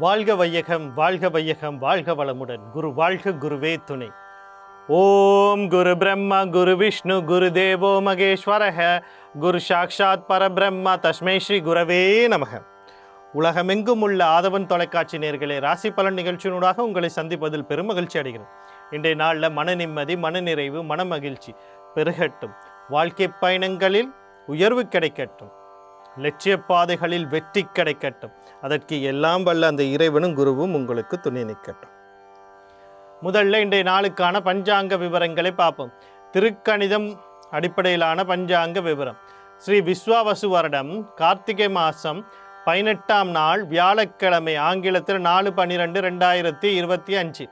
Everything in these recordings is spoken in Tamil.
வாழ்க வையகம், வாழ்க வையகம், வாழ்க வளமுடன். குரு வாழ்க, குருவே துணை. ஓம் குரு பிரம்மா குரு விஷ்ணு குரு தேவோ மகேஸ்வரக குரு சாக்ஷாத் பரபிரம்மா தஸ்மை ஸ்ரீ குரவே நமக. உலகமெங்கும் உள்ள ஆதவன் தொலைக்காட்சி நேயர்களே, ராசி பலன் நிகழ்ச்சியினூடாக உங்களை சந்திப்பதில் பெரும் மகிழ்ச்சி அடைகிறேன். இன்றைய நாளில் மன நிம்மதி, மனநிறைவு, மன மகிழ்ச்சி பெருகட்டும். வாழ்க்கை பயணங்களில் உயர்வு கிடைக்கட்டும். லட்சிய பாதைகளில் வெற்றி கிடைக்கட்டும். அதற்கு எல்லாம் வல்ல அந்த இறைவனும் குருவும் உங்களுக்கு துணை நிற்கட்டும். முதல்ல இன்றைய நாளுக்கான பஞ்சாங்க விவரங்களை பார்ப்போம். திருக்கணிதம் அடிப்படையிலான பஞ்சாங்க விவரம். ஸ்ரீ விஸ்வாவசு வருடம் கார்த்திகை மாதம் 18ஆம் நாள் வியாழக்கிழமை, ஆங்கிலத்தில் 4/12/2025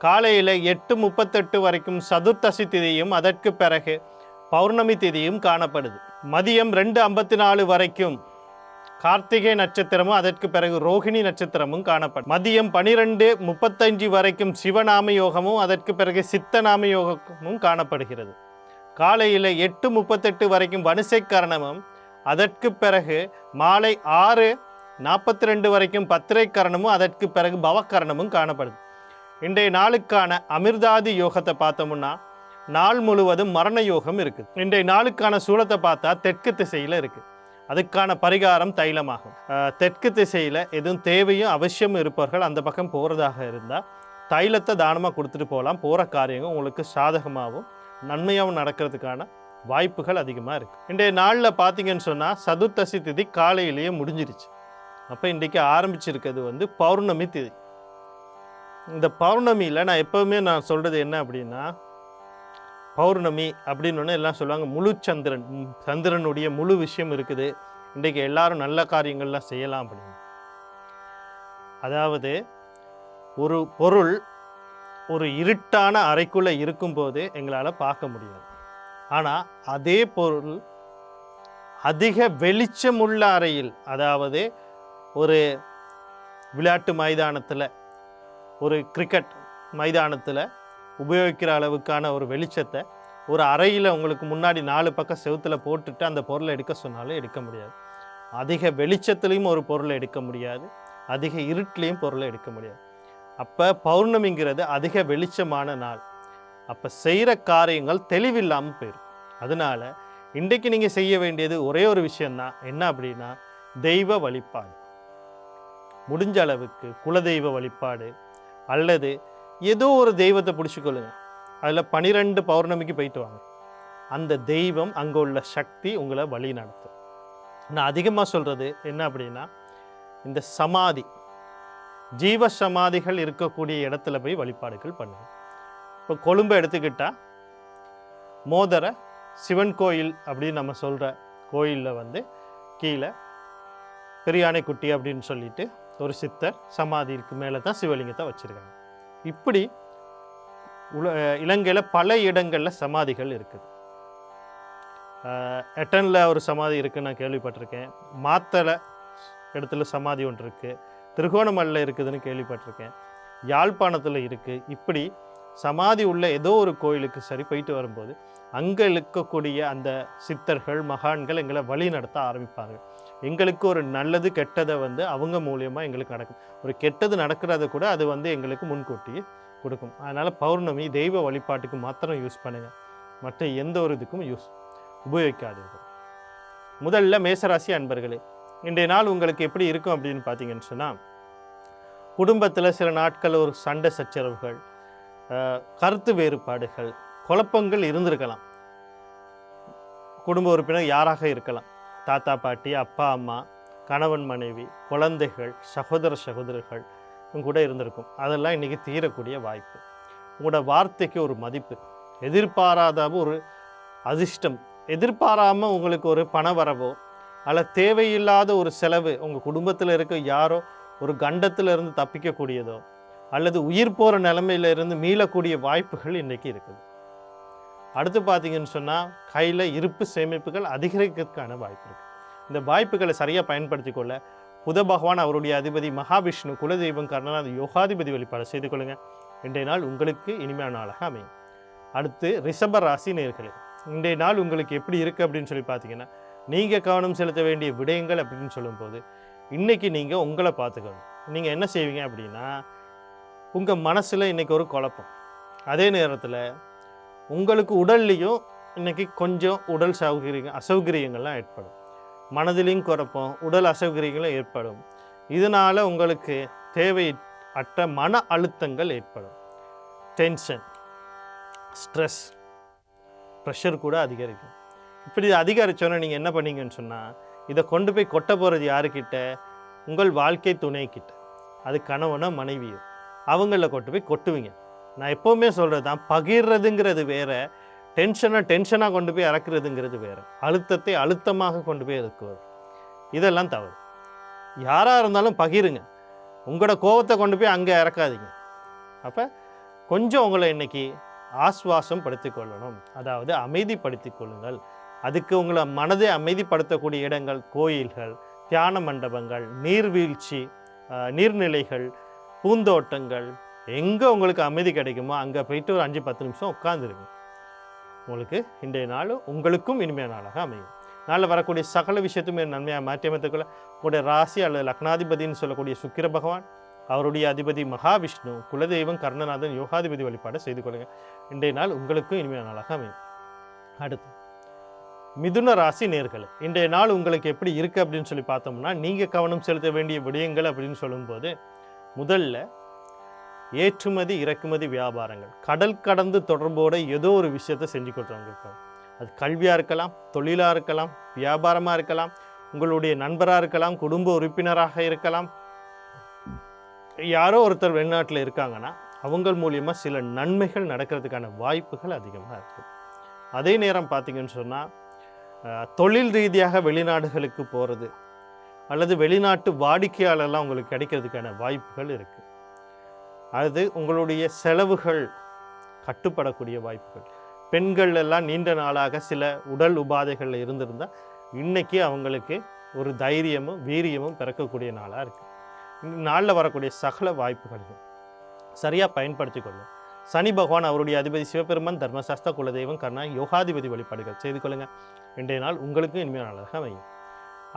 காலையில் 8:38 வரைக்கும் சதுர்த்தசி திதியும் அதற்கு பிறகு பௌர்ணமி திதியும் காணப்படுது. மதியம் 2:54 வரைக்கும் கார்த்திகை நட்சத்திரமும் அதற்கு பிறகு ரோகிணி நட்சத்திரமும் காணப்படும். மதியம் 12:35 வரைக்கும் சிவநாம யோகமும் அதற்கு பிறகு சித்தநாம யோகமும் காணப்படுகிறது. காலையில் 8:38 வரைக்கும் வணிசை கரணமும் அதற்கு பிறகு மாலை 6:42 வரைக்கும் பத்திரை கரணமும் அதற்கு பிறகு பவக்கரணமும் காணப்படுது. இன்றைய நாளுக்கான அமிர்தாதி யோகத்தை பார்த்தோம்னா நாள் முழுவதும் மரண யோகம் இருக்குது. இன்றைய நாளுக்கான சூலத்தை பார்த்தா தெற்கு திசையில் இருக்குது. அதுக்கான பரிகாரம் தைலமாகும். தெற்கு திசையில் எதுவும் தேவையும் அவசியம் இருப்பவர்கள் அந்த பக்கம் போகிறதாக இருந்தால் தைலத்தை தானமாக கொடுத்துட்டு போகலாம். போகிற காரியங்கள் உங்களுக்கு சாதகமாகவும் நன்மையாகவும் நடக்கிறதுக்கான வாய்ப்புகள் அதிகமாக இருக்குது. இன்றைய நாளில் பார்த்தீங்கன்னு சொன்னால் சதுர்த்தசி திதி காலையிலேயே முடிஞ்சிருச்சு. அப்போ இன்றைக்கி ஆரம்பிச்சிருக்கிறது பௌர்ணமி திதி. இந்த பௌர்ணமியில் நான் எப்போவுமே நான் சொல்கிறது என்ன அப்படின்னா, பௌர்ணமி அப்படின்னு எல்லாம் சொல்லுவாங்க முழு சந்திரனுடைய முழு விஷயம் இருக்குது, இன்றைக்கு எல்லாரும் நல்ல காரியங்கள்லாம் செய்யலாம் அப்படின்னு. அதாவது ஒரு பொருள் ஒரு இருட்டான அறைக்குள்ளே இருக்கும்போது எங்களால் பார்க்க முடியாது. ஆனால் அதே பொருள் அதிக வெளிச்சமுள்ள அறையில், அதாவது ஒரு விளையாட்டு மைதானத்தில், ஒரு கிரிக்கெட் மைதானத்தில் உபயோகிக்கிற அளவுக்கான ஒரு வெளிச்சத்தை ஒரு அறையில் உங்களுக்கு முன்னாடி 4 பக்கம் செவுத்தில் போட்டுட்டு அந்த பொருளை எடுக்க சொன்னாலும் எடுக்க முடியாது. அதிக வெளிச்சத்துலேயும் ஒரு பொருளை எடுக்க முடியாது, அதிக இருட்டிலையும் பொருளை எடுக்க முடியாது. அப்போ பௌர்ணமிங்கிறது அதிக வெளிச்சமான நாள். அப்போ செய்கிற காரியங்கள் தெளிவில்லாமல் போயிடும். அதனால இன்றைக்கு நீங்கள் செய்ய வேண்டியது ஒரே ஒரு விஷயந்தான். என்ன அப்படின்னா, தெய்வ வழிபாடு. முடிஞ்ச அளவுக்கு குலதெய்வ வழிபாடு அல்லது ஏதோ ஒரு தெய்வத்தை பிடிச்சிக்கொள்ளுங்க. அதில் 12 பௌர்ணமிக்கு போயிட்டு வாங்க. அந்த தெய்வம், அங்கே உள்ள சக்தி உங்களை வழி நடத்தும். நான் அதிகமாக சொல்கிறது என்ன அப்படின்னா, இந்த சமாதி, ஜீவ சமாதிகள் இருக்கக்கூடிய இடத்துல போய் வழிபாடுகள் பண்ணுங்க. இப்போ கொழும்பை எடுத்துக்கிட்டால் மோதர சிவன் கோயில் அப்படின்னு நம்ம சொல்கிற கோயிலில் கீழே பெரியானைக்குட்டி அப்படின்னு சொல்லிட்டு ஒரு சித்தர் சமாதிக்கு மேலே தான் சிவலிங்கத்தை வச்சுருக்காங்க. இப்படி இலங்கையில் பல இடங்களில் சமாதிகள் இருக்குது. எட்டனில் ஒரு சமாதி இருக்குதுன்னு நான் கேள்விப்பட்டிருக்கேன். மாத்தளை இடத்துல சமாதி ஒன்று இருக்குது. திருகோணமலையில் இருக்குதுன்னு கேள்விப்பட்டிருக்கேன். யாழ்ப்பாணத்தில் இருக்குது. இப்படி சமாதி உள்ள ஏதோ ஒரு கோயிலுக்கு சரி போயிட்டு வரும்போது அங்கே இருக்கக்கூடிய அந்த சித்தர்கள், மகான்கள் எங்களை வழி நடத்த ஆரம்பிப்பாங்க. எங்களுக்கு ஒரு நல்லது கெட்டதை அவங்க மூலியமாக எங்களுக்கு நடக்கும். ஒரு கெட்டது நடக்கிறத கூட அது எங்களுக்கு முன்கூட்டியே கொடுக்கும். அதனால் பௌர்ணமி தெய்வ வழிபாட்டுக்கு மாத்திரம் யூஸ் பண்ணுங்கள், மற்ற எந்த ஒரு இதுக்கும் உபயோகிக்காதீர்கள். முதல்ல மேசராசி அன்பர்களே, இன்றைய நாள் உங்களுக்கு எப்படி இருக்கும் அப்படின்னு பார்த்தீங்கன்னு சொன்னால், குடும்பத்தில் சில நாட்கள் ஒரு சண்டை சச்சரவுகள், கருத்து வேறுபாடுகள், குழப்பங்கள் இருந்திருக்கலாம். குடும்ப உறுப்பினர் யாராக இருக்கலாம், தாத்தா பாட்டி, அப்பா அம்மா, கணவன் மனைவி, குழந்தைகள், சகோதர சகோதரர்கள் கூட இருந்திருக்கும். அதெல்லாம் இன்றைக்கி தீரக்கூடிய வாய்ப்பு. உங்களோட வார்த்தைக்கு ஒரு மதிப்பு, எதிர்பாராத ஒரு அதிர்ஷ்டம், எதிர்பாராமல் உங்களுக்கு ஒரு பண வரவோ அல்ல தேவையில்லாத ஒரு செலவு, உங்கள் குடும்பத்தில் இருக்க யாரோ ஒரு கண்டத்தில் இருந்து தப்பிக்கக்கூடியதோ அல்லது உயிர் போகிற நிலைமையிலிருந்து மீளக்கூடிய வாய்ப்புகள் இன்றைக்கி இருக்குது. அடுத்து பார்த்தீங்கன்னு சொன்னால் கையில் இருப்பு சேமிப்புகள் அதிகரிக்கிறதுக்கான வாய்ப்பு இருக்குது. இந்த வாய்ப்புகளை சரியாக பயன்படுத்தி கொள்ள புத பகவான், அவருடைய அதிபதி மகாவிஷ்ணு, குலதெய்வம் கர்ணநாத யோகாதிபதி வழிபாடு செய்து கொள்ளுங்கள். இன்றைய நாள் உங்களுக்கு இனிமையான நாளாக அமையும். அடுத்து ரிஷப ராசி நேயர்களே, இன்றைய நாள் உங்களுக்கு எப்படி இருக்குது அப்படின்னு சொல்லி பார்த்தீங்கன்னா, நீங்கள் கவனம் செலுத்த வேண்டிய விடயங்கள் அப்படின்னு சொல்லும்போது, இன்றைக்கி நீங்கள் உங்களை பார்த்துக்கணும். நீங்கள் என்ன செய்வீங்க அப்படின்னா, உங்கள் மனசில் இன்றைக்கி ஒரு குழப்பம், அதே நேரத்தில் உங்களுக்கு உடல்லையும் இன்றைக்கி கொஞ்சம் உடல் அசௌகரியங்கள்லாம் ஏற்படும். மனதிலையும் குழப்பம், உடல் அசௌகரியங்களும் ஏற்படும். இதனால் உங்களுக்கு தேவையற்ற மன அழுத்தங்கள் ஏற்படும். டென்ஷன், ஸ்ட்ரெஸ், ப்ரெஷர் கூட அதிகரிக்கும். இப்படி அதிகரித்தோன்னே நீங்கள் என்ன பண்ணீங்கன்னு சொன்னால், இதை கொண்டு போய் கொட்ட போகிறது யாருக்கிட்ட? உங்கள் வாழ்க்கை துணைக்கிட்ட. அது கணவனோ மனைவியோ, அவங்கள கொண்டு போய் கொட்டுவீங்க. நான் எப்போவுமே சொல்கிறது தான், பகிர்றதுங்கிறது வேறு, டென்ஷனாக கொண்டு போய் இறக்குறதுங்கிறது வேறு. அழுத்தத்தை அழுத்தமாக கொண்டு போய் இறக்குவது, இதெல்லாம் தவறு. யாராக இருந்தாலும் பகிருங்க, உங்களோட கோபத்தை கொண்டு போய் அங்கே இறக்காதீங்க. அப்போ கொஞ்சம் உங்களை இன்றைக்கி ஆஸ்வாசம் படுத்தி கொள்ளணும், அதாவது அமைதிப்படுத்தி கொள்ளுங்கள். அதுக்கு உங்களை மனதை அமைதிப்படுத்தக்கூடிய இடங்கள் கோயில்கள், தியான மண்டபங்கள், நீர்வீழ்ச்சி, நீர்நிலைகள், பூந்தோட்டங்கள், எங்கே உங்களுக்கு அமைதி கிடைக்குமோ அங்கே போயிட்டு ஒரு 5-10 நிமிஷம் உட்காந்துருங்க. உங்களுக்கு இன்றைய நாள் உங்களுக்கும் இனிமையான நாளாக அமையும். நாளில் வரக்கூடிய சகல விஷயத்துமே நன்மையாக மாற்றி அமைத்துக்கொள்ள உங்களுடைய ராசி அல்லது லக்னாதிபதினு சொல்லக்கூடிய சுக்கிர பகவான், அவருடைய அதிபதி மகாவிஷ்ணு, குலதெய்வம் கர்ணநாதன், யோகாதிபதி வழிபாடு செய்து கொள்ளுங்கள். இன்றைய நாள் உங்களுக்கும் இனிமையான நாளாக அமையும். அடுத்து மிதுன ராசி நேர்களே, இன்றைய நாள் உங்களுக்கு எப்படி இருக்குது அப்படின்னு சொல்லி பார்த்தோம்னா, நீங்கள் கவனம் செலுத்த வேண்டிய விடயங்கள் அப்படின்னு சொல்லும்போது, முதல்ல ஏற்றுமதி இறக்குமதி வியாபாரங்கள், கடல் கடந்து தொடர்போடு ஏதோ ஒரு விஷயத்தை செஞ்சு கொடுத்தவங்க இருக்காங்க. அது கல்வியாக இருக்கலாம், தொழிலாக இருக்கலாம், வியாபாரமாக இருக்கலாம், உங்களுடைய நண்பராக இருக்கலாம், குடும்ப உறுப்பினராக இருக்கலாம். யாரோ ஒருத்தர் வெளிநாட்டில் இருக்காங்கன்னா அவங்க மூலியமாக சில நன்மைகள் நடக்கிறதுக்கான வாய்ப்புகள் அதிகமாக இருக்குது. அதே நேரம் பார்த்திங்கன்னு சொன்னால், தொழில் ரீதியாக வெளிநாடுகளுக்கு போகிறது அல்லது வெளிநாட்டு வாடிக்கையாளர்லாம் உங்களுக்கு கிடைக்கிறதுக்கான வாய்ப்புகள் இருக்குது. அது உங்களுடைய செலவுகள் கட்டுப்படக்கூடிய வாய்ப்புகள். பெண்கள் எல்லாம் நீண்ட நாளாக சில உடல் உபாதைகளில் இருந்திருந்தால் இன்றைக்கி அவங்களுக்கு ஒரு தைரியமும் வீரியமும் பிறக்கக்கூடிய நாளாக இருக்குது. இந்த நாளில் வரக்கூடிய சகல வாய்ப்புகளையும் சரியாக பயன்படுத்தி கொள்ளும். சனி பகவான், அவருடைய அதிபதி சிவபெருமான், தர்மசாஸ்திர குலதெய்வம் கர்ணா, யோகாதிபதி வழிபாடுகள் செய்து கொள்ளுங்கள். இன்றைய நாள் உங்களுக்கும் இனிமையான நாளாக அமையும்.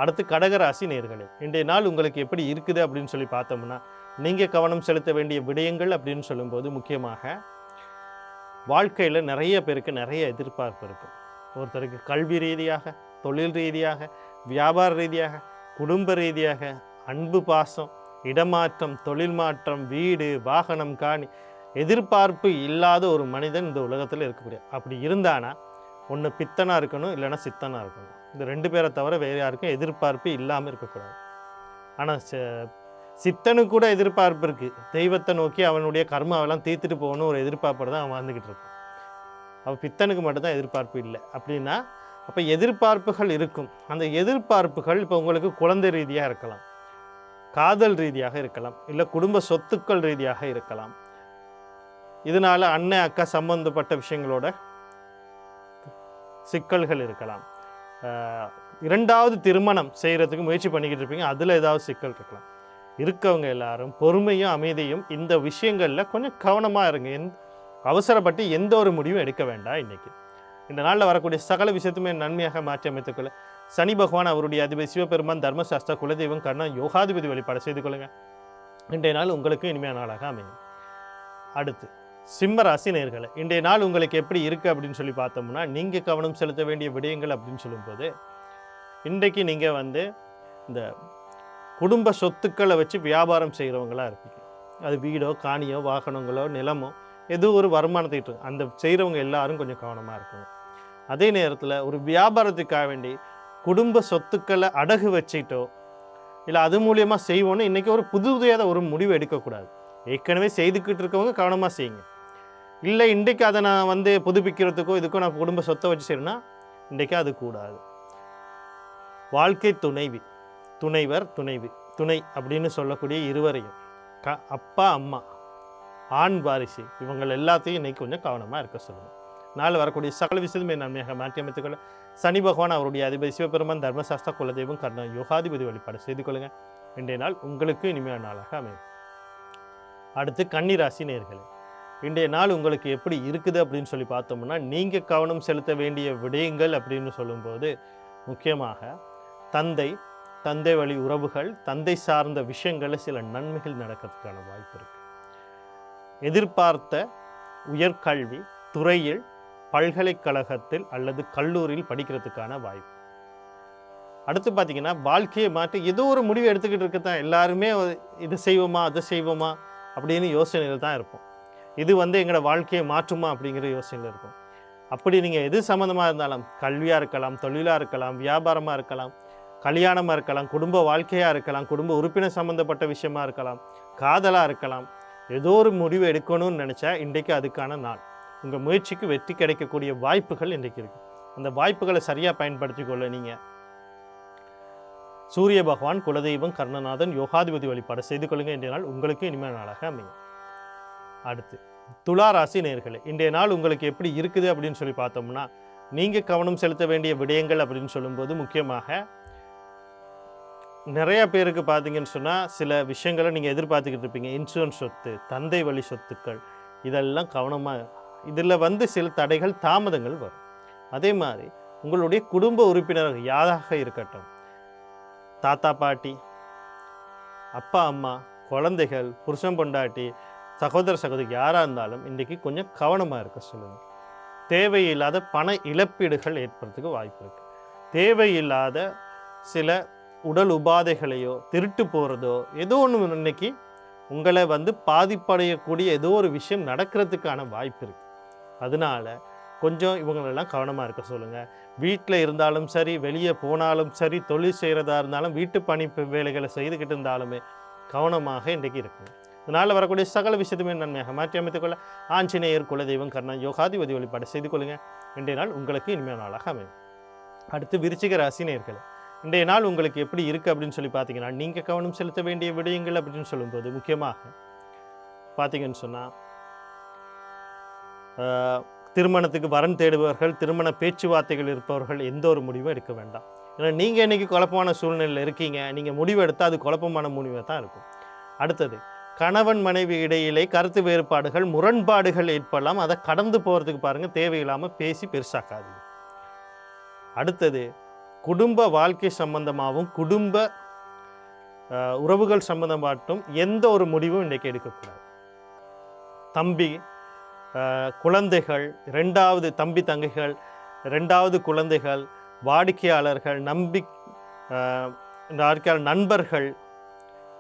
அடுத்து கடகராசி நேர்களே, இன்றைய நாள் உங்களுக்கு எப்படி இருக்குது அப்படின்னு சொல்லி பார்த்தோம்னா, நீங்கள் கவனம் செலுத்த வேண்டிய விடயங்கள் அப்படின்னு சொல்லும்போது, முக்கியமாக வாழ்க்கையில் நிறைய பேருக்கு நிறைய எதிர்பார்ப்பு இருக்கும். ஒருத்தருக்கு கல்வி ரீதியாக, தொழில் ரீதியாக, வியாபார ரீதியாக, குடும்ப ரீதியாக, அன்பு பாசம், இடமாற்றம், தொழில் மாற்றம், வீடு வாகனம் காணி, எதிர்பார்ப்பு இல்லாத ஒரு மனிதன் இந்த உலகத்தில் இருக்கக்கூடிய. அப்படி இருந்தானா ஒன்று பித்தனாக இருக்கணும், இல்லைன்னா சித்தனாக இருக்கணும். இந்த 2 பேரை தவிர வேறு யாருக்கும் எதிர்பார்ப்பு இல்லாமல் இருக்கக்கூடாது. ஆனால் சித்தனுக்கு கூட எதிர்பார்ப்பு இருக்குது. தெய்வத்தை நோக்கி அவனுடைய கர்மாவெல்லாம் தீர்த்துட்டு போகணும் ஒரு எதிர்பார்ப்போடு தான் அவன் வாழ்ந்துக்கிட்டு இருப்பான். அவன் பித்தனுக்கு மட்டும்தான் எதிர்பார்ப்பு இல்லை. அப்படின்னா அப்போ எதிர்பார்ப்புகள் இருக்கும். அந்த எதிர்பார்ப்புகள் இப்போ உங்களுக்கு குழந்தை ரீதியாக இருக்கலாம், காதல் ரீதியாக இருக்கலாம், இல்லை குடும்ப சொத்துக்கள் ரீதியாக இருக்கலாம். இதனால் அண்ணன் அக்கா சம்பந்தப்பட்ட விஷயங்களோட சிக்கல்கள் இருக்கலாம். 2வது திருமணம் செய்கிறதுக்கு முயற்சி பண்ணிக்கிட்டு இருப்பீங்க, அதில் ஏதாவது சிக்கல் இருக்கலாம். இருக்கவங்க எல்லாரும் பொறுமையும் அமைதியும் இந்த விஷயங்களில் கொஞ்சம் கவனமாக இருங்க. அவசரப்பட்டு எந்த ஒரு முடிவும் எடுக்க வேண்டாம். இன்றைக்கி இந்த நாளில் வரக்கூடிய சகல விஷயத்துமே நன்மையாக மாற்றி அமைத்துக்கொள்ள சனி பகவான், அவருடைய அதிபதி சிவபெருமான், தர்மசாஸ்திர குலதெய்வம் கர்ணா, யோகாதிபதி வழிபாடு செய்து கொள்ளுங்கள். இன்றைய நாள் உங்களுக்கு இனிமையான நாளாக அமையும். அடுத்து சிம்ம ராசி நேயர்களே, இன்றைய நாள் உங்களுக்கு எப்படி இருக்குது அப்படின்னு சொல்லி பார்த்தோம்னா, நீங்கள் கவனம் செலுத்த வேண்டிய விடயங்கள் அப்படின்னு சொல்லும்போது, இன்றைக்கு நீங்கள் இந்த குடும்ப சொத்துக்களை வச்சு வியாபாரம் செய்கிறவங்களாக இருப்பீங்க. அது வீடோ காணியோ வாகனங்களோ நிலமோ ஏதோ ஒரு வருமானத்தை அந்த செய்கிறவங்க எல்லாரும் கொஞ்சம் கவனமாக இருக்கணும். அதே நேரத்தில் ஒரு வியாபாரத்துக்காக வேண்டி குடும்ப சொத்துக்களை அடகு வச்சுட்டோ இல்லை அது மூலியமாக செய்வோன்னு இன்றைக்கி ஒரு புதுதையாக ஒரு முடிவு எடுக்கக்கூடாது. ஏற்கனவே செய்துக்கிட்டு இருக்கவங்க கவனமாக செய்யுங்க. இல்லை இன்றைக்கு அதை நான் புதுப்பிக்கிறதுக்கோ இதுக்கோ நான் குடும்ப சொத்தை வச்சு செய்யணும்னா இன்றைக்கி அது கூடாது. வாழ்க்கை துணைவி, துணைவர், துணை அப்படின்னு சொல்லக்கூடிய இருவரையும் அப்பா அம்மா ஆண் வாரிசு இவங்கள் எல்லாத்தையும் இன்றைக்கி கொஞ்சம் கவனமாக இருக்க சொல்லணும். நாள் வரக்கூடிய சகல விஷயத்துமே நன்மையாக மாற்றி அமைத்துக்கொள்ள சனி பகவான், அவருடைய அதிபதி சிவபெருமான், தர்மசாஸ்திர குலதெய்வம் கர்ணா, யோகாதிபதி வழிபாடு செய்து கொள்ளுங்கள். இன்றைய நாள் உங்களுக்கு இனிமையான நாளாக அமையும். அடுத்து கன்னிராசி நேயர்களே, இன்றைய நாள் உங்களுக்கு எப்படி இருக்குது அப்படின்னு சொல்லி பார்த்தோம்னா, நீங்கள் கவனம் செலுத்த வேண்டிய விடயங்கள் அப்படின்னு சொல்லும்போது, முக்கியமாக தந்தை, தந்தை வழி உறவுகள், தந்தை சார்ந்த விஷயங்களில் சில நன்மைகள் நடக்கிறதுக்கான வாய்ப்பு இருக்குது. எதிர்பார்த்த உயர்கல்வி துறையில் பல்கலைக்கழகத்தில் அல்லது கல்லூரியில் படிக்கிறதுக்கான வாய்ப்பு. அடுத்து பார்த்தீங்கன்னா வாழ்க்கையை மாற்றி ஏதோ ஒரு முடிவு எடுத்துக்கிட்டு இருக்கத்தான் எல்லாருமே இது செய்வோமா அதை செய்வோமா அப்படின்னு யோசனையில் தான் இருப்போம். இது எங்களோட வாழ்க்கையை மாற்றுமா அப்படிங்கிற யோசனையில் இருக்கும். அப்படி நீங்கள் எது சம்மந்தமாக இருந்தாலும், கல்வியாக இருக்கலாம், தொழிலாக இருக்கலாம், வியாபாரமாக இருக்கலாம், கல்யாணமாக இருக்கலாம், குடும்ப வாழ்க்கையாக இருக்கலாம், குடும்ப உறுப்பினர் சம்மந்தப்பட்ட விஷயமா இருக்கலாம், காதலாக இருக்கலாம், ஏதோ ஒரு முடிவு எடுக்கணும்னு நினச்சா இன்றைக்கு அதுக்கான நாள். உங்கள் முயற்சிக்கு வெற்றி கிடைக்கக்கூடிய வாய்ப்புகள் இன்றைக்கு இருக்குது. அந்த வாய்ப்புகளை சரியாக பயன்படுத்தி கொள்ள நீங்கள் சூரிய பகவான், குலதெய்வம், கர்ணநாதன், யோகாதிபதி வழிபாடு செய்து கொள்ளுங்க. இன்றைய நாள் உங்களுக்கு இனிமையான நாளாக அமையும். அடுத்து துலா ராசி நேயர்களே, இன்றைய நாள் உங்களுக்கு எப்படி இருக்குது அப்படின்னு சொல்லி பார்த்தோம்னா, நீங்கள் கவனம் செலுத்த வேண்டிய விடயங்கள் அப்படின்னு சொல்லும்போது முக்கியமாக நிறைய பேருக்கு பார்த்தீங்கன்னு சொன்னால் சில விஷயங்களை நீங்கள் எதிர்பார்த்துக்கிட்டு இருப்பீங்க. இன்சூரன்ஸ் சொத்து, தந்தை வழி சொத்துக்கள், இதெல்லாம் கவனமாக இதில் சில தடைகள் தாமதங்கள் வரும். அதே மாதிரி உங்களுடைய குடும்ப உறுப்பினர்கள் யாராக இருக்கட்டும், தாத்தா பாட்டி, அப்பா அம்மா, குழந்தைகள், புருஷன் பொண்டாட்டி, சகோதர சகோதரி யாராக இருந்தாலும் இன்றைக்கி கொஞ்சம் கவனமாக இருக்க சொல்லுங்கள். தேவையில்லாத பண இழப்பீடுகள் ஏற்படுறதுக்கு வாய்ப்பு இருக்குது. தேவையில்லாத சில உடல் உபாதைகளையோ திருட்டு போகிறதோ ஏதோ ஒன்று இன்னைக்கு உங்களை பாதிப்படையக்கூடிய ஏதோ ஒரு விஷயம் நடக்கிறதுக்கான வாய்ப்பு இருக்குது. அதனால் கொஞ்சம் இவங்களெல்லாம் கவனமாக இருக்க சொல்லுங்கள். வீட்டில் இருந்தாலும் சரி, வெளியே போனாலும் சரி, தொழில் செய்கிறதா இருந்தாலும், வீட்டு பணி வேலைகளை செய்துக்கிட்டு இருந்தாலுமே கவனமாக இன்றைக்கு இருக்குங்க. இதனால் வரக்கூடிய சகல விஷயத்துமே நன்மையாக மாற்றி அமைத்துக்கொள்ள ஆஞ்சநேயர், குலதெய்வம், கர்ணன், யோகாதிபதி வழிபாடு செய்து கொள்ளுங்கள். இன்றைய நாள் உங்களுக்கு இனிமையான நாளாக அமையும். அடுத்து விருச்சிக ராசி நேயர்களே, இன்றைய நாள் உங்களுக்கு எப்படி இருக்குது அப்படின்னு சொல்லி பார்த்தீங்கன்னா, நீங்கள் கவனம் செலுத்த வேண்டிய விடயங்கள் அப்படின்னு சொல்லும்போது முக்கியமாக பார்த்தீங்கன்னு சொன்னால், திருமணத்துக்கு வரன் தேடுபவர்கள், திருமண பேச்சுவார்த்தைகள் இருப்பவர்கள் எந்த ஒரு முடிவும் எடுக்க வேண்டாம். ஏன்னா நீங்கள் இன்றைக்கி குழப்பமான சூழ்நிலையில் இருக்கீங்க. நீங்கள் முடிவு எடுத்தால் அது குழப்பமான முடிவாக தான் இருக்கும். அடுத்தது கணவன் மனைவி இடையிலே கருத்து வேறுபாடுகள், முரண்பாடுகள் ஏற்படலாம். அதை கடந்து போகிறதுக்கு பாருங்கள், தேவையில்லாமல் பேசி பெருசாக்காதீங்க. அடுத்தது குடும்ப வாழ்க்கை சம்பந்தமாகவும் குடும்ப உறவுகள் சம்பந்தமாட்டும் எந்த ஒரு முடிவும் இன்றைக்கு எடுக்கக்கூடாது. தம்பி குழந்தைகள், ரெண்டாவது தம்பி தங்கைகள், ரெண்டாவது குழந்தைகள், வாடிக்கையாளர்கள், நண்பர்கள்,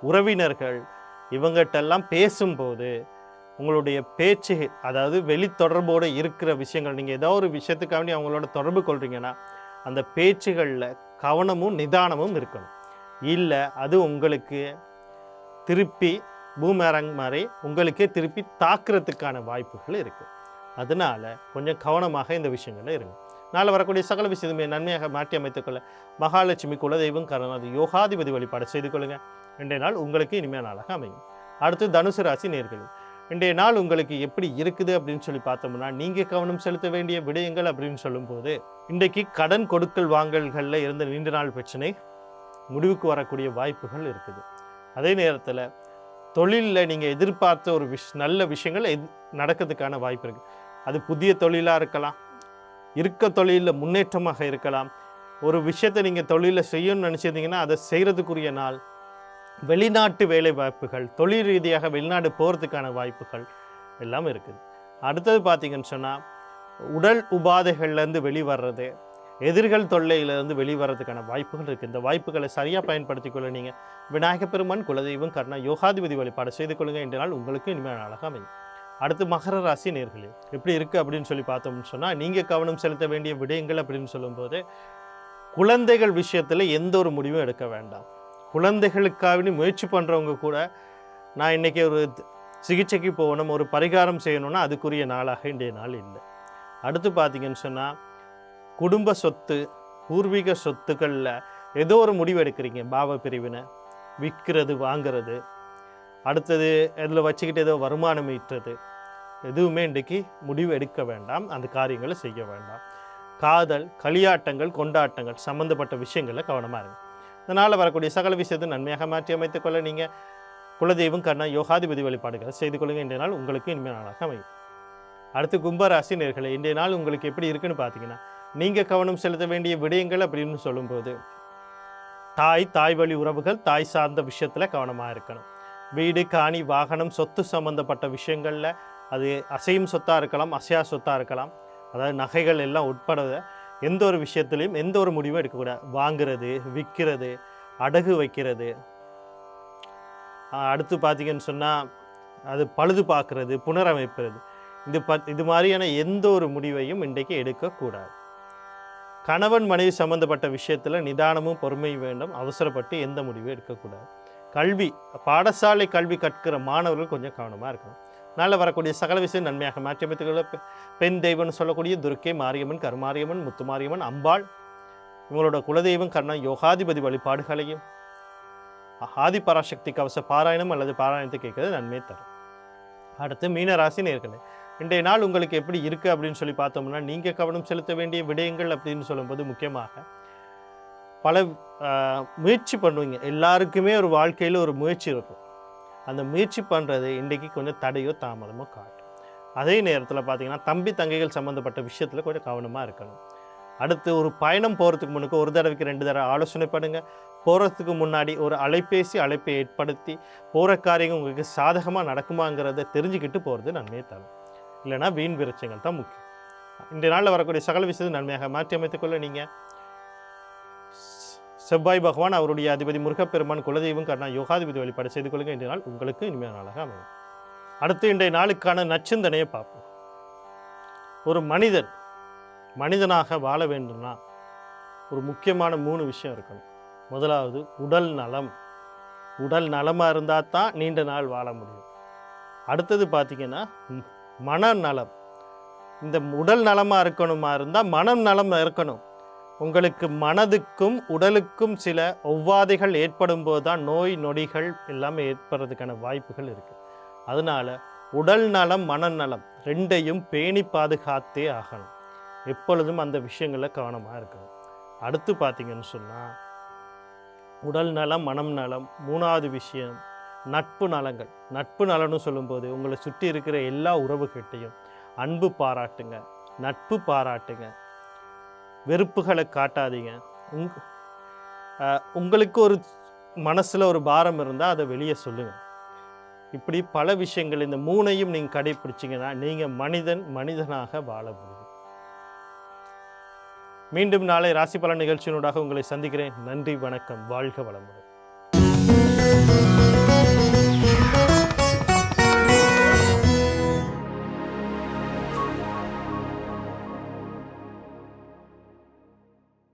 உறவினர்கள், இவங்ககிட்டெல்லாம் பேசும்போது உங்களுடைய பேச்சு, அதாவது வெளித்தொடர்போடு இருக்கிற விஷயங்கள், நீங்கள் ஏதோ ஒரு விஷயத்துக்காக அவங்களோட தொடர்பு கொள்கிறீங்கன்னா அந்த பேச்சுகளில் கவனமும் நிதானமும் இருக்கணும். இல்லை அது உங்களுக்கு திருப்பி பூமேரங் மாதிரி உங்களுக்கே திருப்பி தாக்குறதுக்கான வாய்ப்புகள் இருக்குது. அதனால் கொஞ்சம் கவனமாக இந்த விஷயங்களில் இருங்க. நாளை வரக்கூடிய சகல விஷயத்துமே நன்மையாக மாற்றி அமைத்துக்கொள்ள மகாலட்சுமி, குலதெய்வம், கருணாதி, யோகாதிபதி வழிபாடு செய்து கொள்ளுங்கள். இன்றைய நாள் உங்களுக்கு இனிமையான நாளாக அமையும். அடுத்து தனுசு ராசி நேயர்களே, இன்றைய நாள் உங்களுக்கு எப்படி இருக்குது அப்படின்னு சொல்லி பார்த்தோம்னா, நீங்கள் கவனம் செலுத்த வேண்டிய விடயங்கள் அப்படின்னு சொல்லும்போது, இன்றைக்கு கடன் கொடுக்கல் வாங்கல்களில் இருந்த நீண்ட நாள் பிரச்சனை முடிவுக்கு வரக்கூடிய வாய்ப்புகள் இருக்குது. அதே நேரத்தில் தொழிலில் நீங்கள் எதிர்பார்த்த ஒரு நல்ல விஷயங்கள் நடக்கிறதுக்கான வாய்ப்பு இருக்குது. அது புதிய தொழிலாக இருக்கலாம், இருக்க தொழிலில் முன்னேற்றமாக இருக்கலாம். ஒரு விஷயத்தை நீங்கள் தொழிலில் செய்யணும்னு நினச்சிருந்தீங்கன்னா அதை செய்கிறதுக்குரிய நாள். வெளிநாட்டு வேலை வாய்ப்புகள், தொழில் ரீதியாக வெளிநாடு போகிறதுக்கான வாய்ப்புகள் எல்லாம் இருக்குது. அடுத்தது பார்த்திங்கன்னு சொன்னால், உடல் உபாதைகள்லேருந்து வெளிவர்றது, எதிர்கள் தொல்லையிலேருந்து வெளிவரதுக்கான வாய்ப்புகள் இருக்குது. இந்த வாய்ப்புகளை சரியாக பயன்படுத்தி கொள்ள நீங்கள் விநாயகப் பெருமான், குலதெய்வம், கர்ணா, யோகாதிபதி வழிபாடு செய்து கொள்ளுங்கள். இன்றைய நாள் உங்களுக்கு இனிமையான நாளாக அமையும். அடுத்து மகர ராசி நேயர்களே, எப்படி இருக்குது அப்படின்னு சொல்லி பார்த்தோம்னு சொன்னால், நீங்கள் கவனம் செலுத்த வேண்டிய விடயங்கள் அப்படின்னு சொல்லும்போது, குழந்தைகள் விஷயத்தில் எந்த ஒரு முடிவும் எடுக்க வேண்டாம். குழந்தைகளுக்காக முயற்சி பண்ணுறவங்க கூட, நான் இன்றைக்கி ஒரு சிகிச்சைக்கு போகணும், ஒரு பரிகாரம் செய்யணும்னா அதுக்குரிய நாளாக இன்றைய நாள் இல்லை. அடுத்து பார்த்திங்கன்னு சொன்னால், குடும்ப சொத்து, பூர்வீக சொத்துக்களில் ஏதோ ஒரு முடிவு எடுக்கிறீங்க, பாவ பிரிவினை, விற்கிறது, வாங்கிறது, அடுத்தது அதில் வச்சுக்கிட்டு ஏதோ வருமானம் ஈட்டுறது, எதுவுமே இன்றைக்கு முடிவு எடுக்க வேண்டாம். அந்த காரியங்களை செய்ய வேண்டாம். காதல், களியாட்டங்கள், கொண்டாட்டங்கள் சம்மந்தப்பட்ட விஷயங்களில் கவனமாக இருங்க. இதனால் வரக்கூடிய சகல விஷயத்தை நன்மையாக மாற்றி அமைத்துக்கொள்ள நீங்கள் குலதெய்வம், கர்ணா, யோகாதிபதி வழிபாடுகளை செய்து கொள்ளுங்கள். இன்றைய நாள் உங்களுக்கு இனிமையான நாளாக அமையும். அடுத்து கும்பராசி நேயர்களே, இன்றைய நாள் உங்களுக்கு எப்படி இருக்குன்னு பார்த்தீங்கன்னா, நீங்கள் கவனம் செலுத்த வேண்டிய விடயங்கள் அப்படின்னு சொல்லும்போது, தாய் வழி உறவுகள், தாய் சார்ந்த விஷயத்தில் கவனமாக இருக்கணும். வீடு, காணி, வாகனம், சொத்து சம்பந்தப்பட்ட விஷயங்களில் அது அசையும் சொத்தாக இருக்கலாம், அசையா சொத்தாக இருக்கலாம், அதாவது நகைகள் எல்லாம் உட்பட எந்த ஒரு விஷயத்துலையும் எந்த ஒரு முடிவும் எடுக்கக்கூடாது. வாங்குறது, விற்கிறது, அடகு வைக்கிறது, அடுத்து பார்த்தீங்கன்னு சொன்னால் அது பழுது பார்க்குறது, புனரமைப்புறது, இது மாதிரியான எந்த ஒரு முடிவையும் இன்றைக்கு எடுக்கக்கூடாது. கணவன் மனைவி சம்மந்தப்பட்ட விஷயத்தில் நிதானமும் பொறுமையும் வேண்டும். அவசரப்பட்டு எந்த முடிவும் எடுக்கக்கூடாது. கல்வி, பாடசாலை கல்வி கற்கிற மாணவர்கள் கொஞ்சம் கவனமாக இருக்கணும். நாளில் வரக்கூடிய சகல விஷயம் நன்மையாக மாற்றியமைத்துள்ள பெண் தெய்வம்னு சொல்லக்கூடிய துர்க்கை, மாரியம்மன், கருமாரியம்மன், முத்துமாரியம்மன், அம்பாள், இவங்களோட குலதெய்வம் கர்ணன் யோகாதிபதி வழிபாடுகளையும் ஆதி பராசக்தி கவச பாராயணம் அல்லது பாராயணத்தை கேட்கறது நன்மை தரும். அடுத்து மீனராசி நேயர்களே, இன்றைய நாள் உங்களுக்கு எப்படி இருக்குது அப்படின்னு சொல்லி பார்த்தோம்னா, நீங்கள் கவனம் செலுத்த வேண்டிய விடயங்கள் அப்படின்னு சொல்லும்போது முக்கியமாக பல முயற்சி பண்ணுவீங்க. எல்லாருக்குமே ஒரு வாழ்க்கையில் ஒரு முயற்சி இருக்கும். அந்த முயற்சி பண்ணுறது இன்றைக்கி கொஞ்சம் தடையோ தாமதமோ காட்டும். அதே நேரத்தில் பார்த்தீங்கன்னா தம்பி தங்கைகள் சம்மந்தப்பட்ட விஷயத்தில் கொஞ்சம் கவனமாக இருக்கணும். அடுத்து ஒரு பயணம் போகிறதுக்கு முன்னுக்கு ஒரு தடவைக்கு 2 தடவை ஆலோசனை பண்ணுங்கள். போகிறதுக்கு முன்னாடி ஒரு அழைப்பை ஏற்படுத்தி போகிற காரியங்கள் உங்களுக்கு சாதகமாக நடக்குமாங்கிறத தெரிஞ்சுக்கிட்டு போகிறது நன்மையை தரும். இல்லைனா வீண் விரட்சங்கள் தான் முக்கியம். இன்றைய நாளில் வரக்கூடிய சகல விஷயத்தை நன்மையாக மாற்றி அமைத்துக்கொள்ள நீங்கள் செவ்வாய் பகவான், அவருடைய அதிபதி முருகப்பெருமான், குலதெய்வம் கர்ணா யோகாதிபதி வழிபாடு செய்து கொள்ளுங்கள். இன்றைய நாள் உங்களுக்கு இனிமையான நாளாக அமையும். அடுத்து இன்றைய நாளுக்கான நச்சிந்தனையை பார்ப்போம். ஒரு மனிதனாக வாழ வேண்டும்னா ஒரு முக்கியமான 3 விஷயம் இருக்கணும். முதலாவது உடல் நலம். உடல் நலமாக இருந்தால் தான் நீண்ட நாள் வாழ முடியும். அடுத்தது பார்த்திங்கன்னா மனநலம். இந்த உடல் நலமாக இருக்கணுமா இருந்தால் மனம் நலம் இருக்கணும். உங்களுக்கு மனதுக்கும் உடலுக்கும் சில ஒவ்வாதைகள் ஏற்படும் போது தான் நோய் நொடிகள் எல்லாமே ஏற்படுறதுக்கான வாய்ப்புகள் இருக்குது. அதனால் உடல் நலம் மனநலம் 2ஐயும் பேணி பாதுகாத்தே ஆகணும். எப்பொழுதும் அந்த விஷயங்களில் கவனமாக இருக்கணும். அடுத்து பார்த்திங்கன்னு சொன்னால் உடல் நலம் மனம் நலம். 3வது விஷயம் நட்பு நலங்கள். நட்பு நலன்னு சொல்லும்போது உங்களை சுற்றி இருக்கிற எல்லா உறவுகிட்டையும் அன்பு பாராட்டுங்க, நட்பு பாராட்டுங்க, வெறுப்புகளை காட்டாதீங்க. உங்களுக்கு ஒரு மனசில் ஒரு பாரம் இருந்தால் அதை வெளியே சொல்லுங்கள். இப்படி பல விஷயங்கள் இந்த 3ஐயும் நீங்கள் கடைப்பிடிச்சிங்கன்னா நீங்கள் மனிதனாக வாழ முடியும். மீண்டும் நாளை ராசி பலன் நிகழ்ச்சியினூடாக உங்களை சந்திக்கிறேன். நன்றி, வணக்கம், வாழ்க வளமுடன்.